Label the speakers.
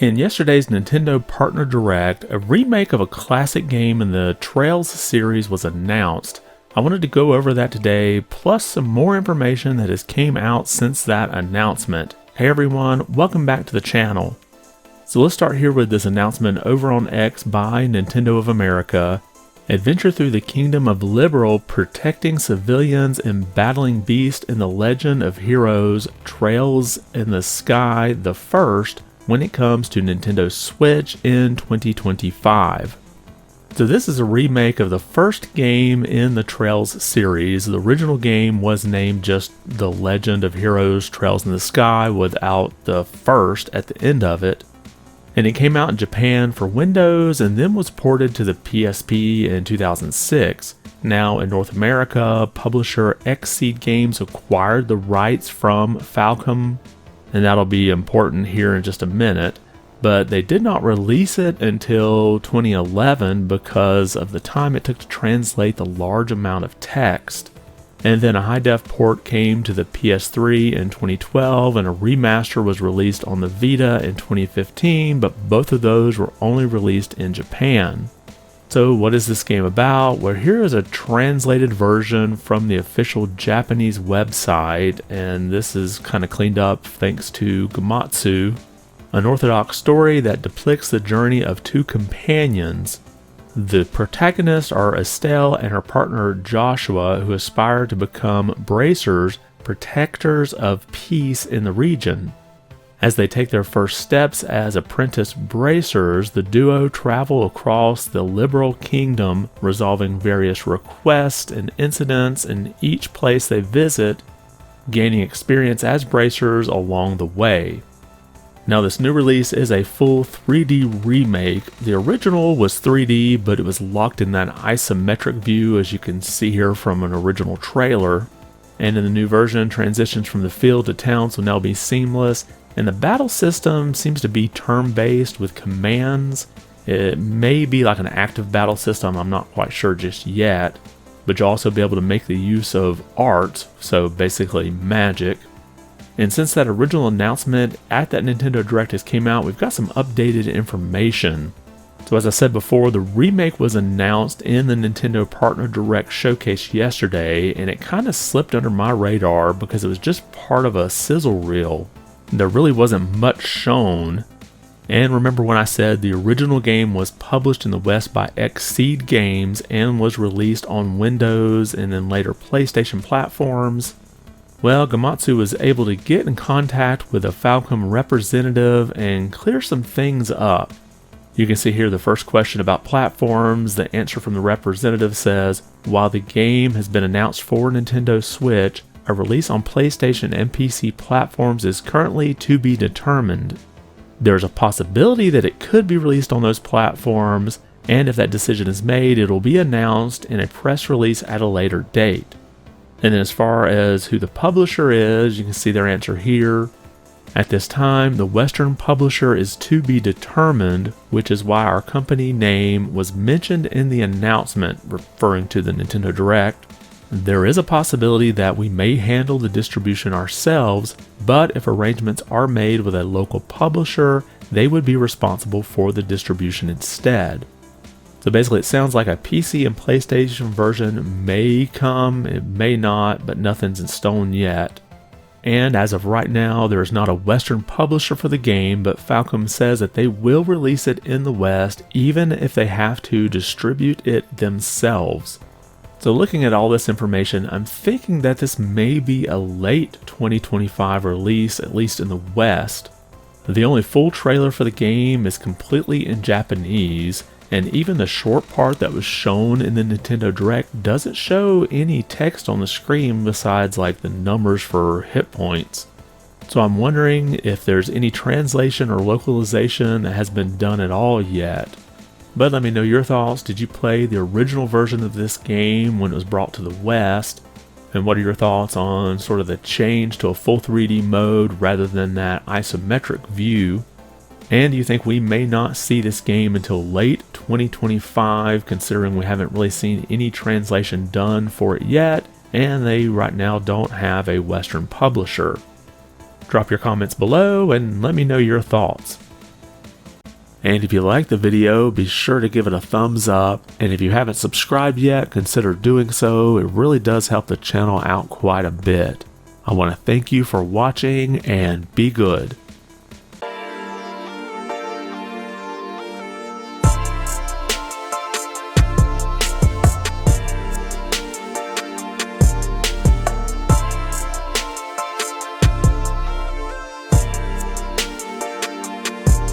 Speaker 1: In yesterday's Nintendo Partner Direct, a remake of a classic game in the Trails series was announced. I wanted to go over that today, plus some more information that has came out since that announcement. Hey everyone, welcome back to the channel. So let's start here with this announcement over on X by Nintendo of America. Adventure through the Kingdom of Liberal, protecting civilians and battling beasts in the Legend of Heroes Trails in the Sky the First when it comes to Nintendo Switch in 2025. So this is a remake of the first game in the Trails series. The original game was named just The Legend of Heroes Trails in the Sky without the first at the end of it. And it came out in Japan for Windows and then was ported to the PSP in 2006. Now in North America, publisher Xseed Games acquired the rights from Falcom, and that'll be important here in just a minute. But they did not release it until 2011 because of the time it took to translate the large amount of text. And then a high-def port came to the PS3 in 2012, and a remaster was released on the Vita in 2015, but both of those were only released in Japan. So what is this game about? Well, here is a translated version from the official Japanese website, and this is kind of cleaned up thanks to Gamatsu. An orthodox story that depicts the journey of two companions. The protagonists are Estelle and her partner Joshua, who aspire to become bracers, protectors of peace in the region. As they take their first steps as apprentice bracers, the duo travel across the Liberal Kingdom, resolving various requests and incidents in each place they visit, gaining experience as bracers along the way. Now this new release is a full 3D remake. The original was 3D, but it was locked in that isometric view, as you can see here from an original trailer. And in the new version, transitions from the field to towns will now be seamless, and the battle system seems to be turn-based with commands. It may be like an active battle system, I'm not quite sure just yet, but you'll also be able to make the use of art, so basically magic. And since that original announcement at that Nintendo Direct has came out, we've got some updated information. So as I said before, the remake was announced in the Nintendo Partner Direct showcase yesterday, and it kind of slipped under my radar because it was just part of a sizzle reel. There really wasn't much shown. And remember when I said the original game was published in the West by Xseed Games and was released on Windows and then later PlayStation platforms? Well, Gamatsu was able to get in contact with a Falcom representative and clear some things up. You can see here the first question about platforms. The answer from the representative says, while the game has been announced for Nintendo Switch, a release on PlayStation and PC platforms is currently to be determined. There's a possibility that it could be released on those platforms, and if that decision is made, it'll be announced in a press release at a later date. And then as far as who the publisher is, you can see their answer here. At this time, the Western publisher is to be determined, which is why our company name was mentioned in the announcement, referring to the Nintendo Direct. There is a possibility that we may handle the distribution ourselves, but if arrangements are made with a local publisher, they would be responsible for the distribution instead. So basically it sounds like a PC and PlayStation version may come, it may not, but nothing's in stone yet. And as of right now, there is not a Western publisher for the game, but Falcom says that they will release it in the West even if they have to distribute it themselves. So looking at all this information, I'm thinking that this may be a late 2025 release, at least in the West. The only full trailer for the game is completely in Japanese, and even the short part that was shown in the Nintendo Direct doesn't show any text on the screen besides like the numbers for hit points. So I'm wondering if there's any translation or localization that has been done at all yet. But let me know your thoughts. Did you play the original version of this game when it was brought to the West? And what are your thoughts on sort of the change to a full 3D mode rather than that isometric view? And do you think we may not see this game until late 2025, considering we haven't really seen any translation done for it yet, and they right now don't have a Western publisher? Drop your comments below and let me know your thoughts. And if you liked the video, be sure to give it a thumbs up. And if you haven't subscribed yet, consider doing so. It really does help the channel out quite a bit. I want to thank you for watching and be good.